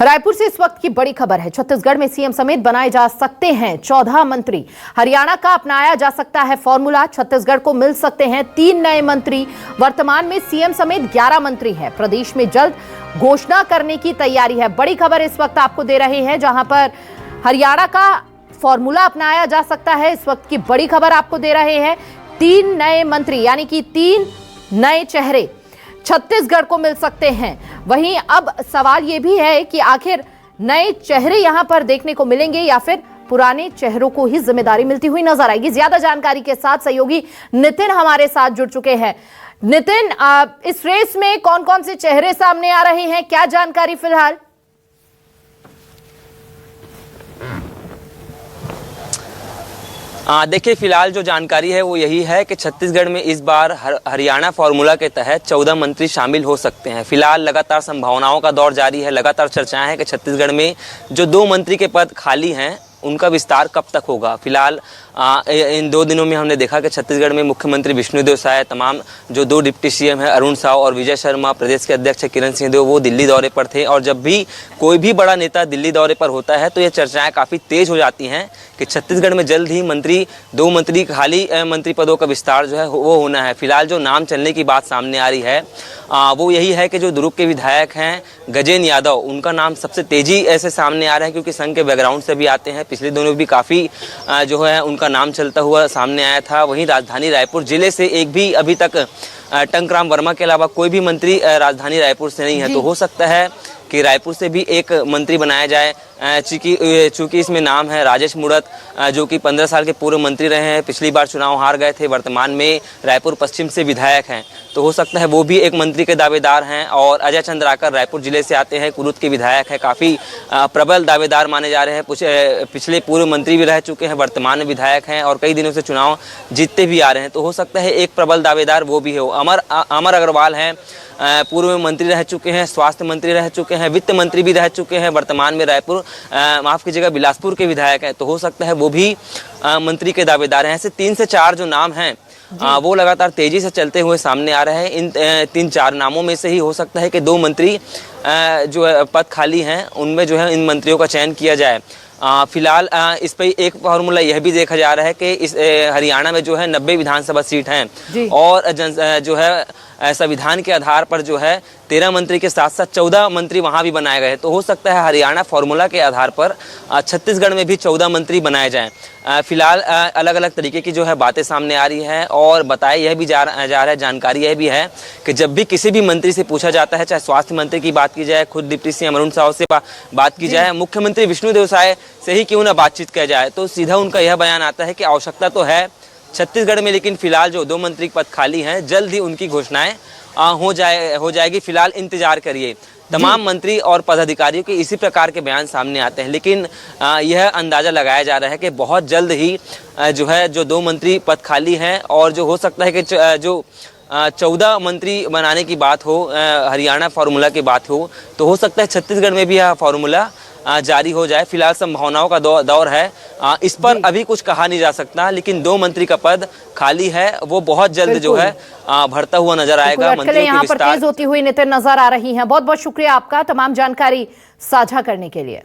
रायपुर से इस वक्त की बड़ी खबर है। छत्तीसगढ़ में सीएम समेत बनाए जा सकते हैं 14 मंत्री। हरियाणा का अपनाया जा सकता है फॉर्मूला। छत्तीसगढ़ को मिल सकते हैं 3 नए मंत्री। वर्तमान में सीएम समेत 11 मंत्री हैं। प्रदेश में जल्द घोषणा करने की तैयारी है। बड़ी खबर इस वक्त आपको दे रहे हैं, जहां पर हरियाणा का फॉर्मूला अपनाया जा सकता है। इस वक्त की बड़ी खबर आपको दे रहे हैं, 3 नए मंत्री यानी कि 3 नए चेहरे छत्तीसगढ़ को मिल सकते हैं। वहीं अब सवाल यह भी है कि आखिर नए चेहरे यहां पर देखने को मिलेंगे या फिर पुराने चेहरों को ही जिम्मेदारी मिलती हुई नजर आएगी। ज्यादा जानकारी के साथ सहयोगी नितिन हमारे साथ जुड़ चुके हैं। नितिन, इस रेस में कौन कौन से चेहरे सामने आ रहे हैं, क्या जानकारी फिलहाल? देखिए, फिलहाल जो जानकारी है वो यही है कि छत्तीसगढ़ में इस बार हरियाणा फॉर्मूला के तहत 14 मंत्री शामिल हो सकते हैं। फिलहाल लगातार संभावनाओं का दौर जारी है। लगातार चर्चाएं हैं कि छत्तीसगढ़ में जो 2 मंत्री के पद खाली हैं उनका विस्तार कब तक होगा। फिलहाल इन 2 दिनों में हमने देखा कि छत्तीसगढ़ में मुख्यमंत्री विष्णुदेव साय, तमाम जो 2 डिप्टी सीएम हैं अरुण साव और विजय शर्मा, प्रदेश के अध्यक्ष किरण सिंहदेव, वो दिल्ली दौरे पर थे। और जब भी कोई भी बड़ा नेता दिल्ली दौरे पर होता है तो ये चर्चाएं काफ़ी तेज हो जाती हैं कि छत्तीसगढ़ में जल्द ही 2 मंत्री खाली मंत्री पदों का विस्तार जो है वो होना है। फिलहाल जो नाम चलने की बात सामने आ रही है वो यही है कि जो दुर्ग के विधायक हैं गजेंद्र यादव, उनका नाम सबसे तेजी ऐसे सामने आ रहा है क्योंकि संघ के बैकग्राउंड से भी आते हैं। पिछले दिनों भी काफ़ी जो है उनका नाम चलता हुआ सामने आया था। वहीं राजधानी रायपुर जिले से एक भी अभी तक टंकराम वर्मा के अलावा कोई भी मंत्री राजधानी रायपुर से नहीं है। तो हो सकता है कि रायपुर से भी एक मंत्री बनाया जाए। चूंकि इसमें नाम है राजेश मूणत, जो कि 15 साल के पूर्व मंत्री रहे हैं, पिछली बार चुनाव हार गए थे, वर्तमान में रायपुर पश्चिम से विधायक हैं। तो हो सकता है वो भी एक मंत्री के दावेदार हैं। और अजय चंद्राकर रायपुर जिले से आते हैं, कुरुद के विधायक हैं, काफ़ी प्रबल दावेदार माने जा रहे हैं। पिछले पूर्व मंत्री भी रह चुके हैं, वर्तमान में विधायक हैं और कई दिनों से चुनाव जीतते भी आ रहे हैं। तो हो सकता है एक प्रबल दावेदार वो भी हो। अमर अग्रवाल हैं, पूर्व में मंत्री रह चुके हैं, स्वास्थ्य मंत्री रह चुके हैं, वित्त मंत्री भी रह चुके हैं, वर्तमान में रायपुर माफ कीजिएगा बिलासपुर के विधायक हैं। तो हो सकता है वो भी मंत्री के दावेदार हैं। ऐसे 3 से 4 जो नाम हैं वो लगातार तेजी से चलते हुए सामने आ रहे हैं। इन 3-4 नामों में से ही हो सकता है कि 2 मंत्री जो पद खाली हैं उनमें जो है इन मंत्रियों का चयन किया जाए। फिलहाल इस पर एक फार्मूला यह भी देखा जा रहा है कि इस हरियाणा में जो है 90 विधानसभा सीट हैं और जो है संविधान के आधार पर जो है 13 मंत्री के साथ साथ 14 मंत्री वहां भी बनाए गए हैं। तो हो सकता है हरियाणा फॉर्मूला के आधार पर छत्तीसगढ़ में भी 14 मंत्री बनाए जाएं। फिलहाल अलग अलग तरीके की जो है बातें सामने आ रही हैं और बताया यह भी जा रहा है, जानकारी यह भी है कि जब भी किसी भी मंत्री से पूछा जाता है, चाहे स्वास्थ्य मंत्री की बात की जाए, खुद डिप्टी सीएम अरुण साव से बात की जाए, मुख्यमंत्री विष्णुदेव साय से ही क्यों ना बातचीत की जाए, तो सीधा उनका यह बयान आता है कि आवश्यकता तो है छत्तीसगढ़ में, लेकिन फिलहाल जो 2 मंत्री पद खाली हैं जल्द ही उनकी घोषणाएं हो जाएगी। फिलहाल इंतजार करिए। तमाम मंत्री और पदाधिकारियों के इसी प्रकार के बयान सामने आते हैं, लेकिन यह अंदाजा लगाया जा रहा है कि बहुत जल्द ही जो 2 मंत्री पद खाली हैं और जो हो सकता है कि जो 14 मंत्री बनाने की बात हो, हरियाणा फार्मूला की बात हो, तो हो सकता है छत्तीसगढ़ में भी यह फार्मूला जारी हो जाए। फिलहाल संभावनाओं का दौर है, इस पर अभी कुछ कहा नहीं जा सकता, लेकिन 2 मंत्री का पद खाली है, वो बहुत जल्द जो है भरता हुआ नजर आएगा। मंत्रियों यहाँ पर तेज होती हुई नितिन नजर आ रही हैं। बहुत बहुत शुक्रिया आपका तमाम जानकारी साझा करने के लिए।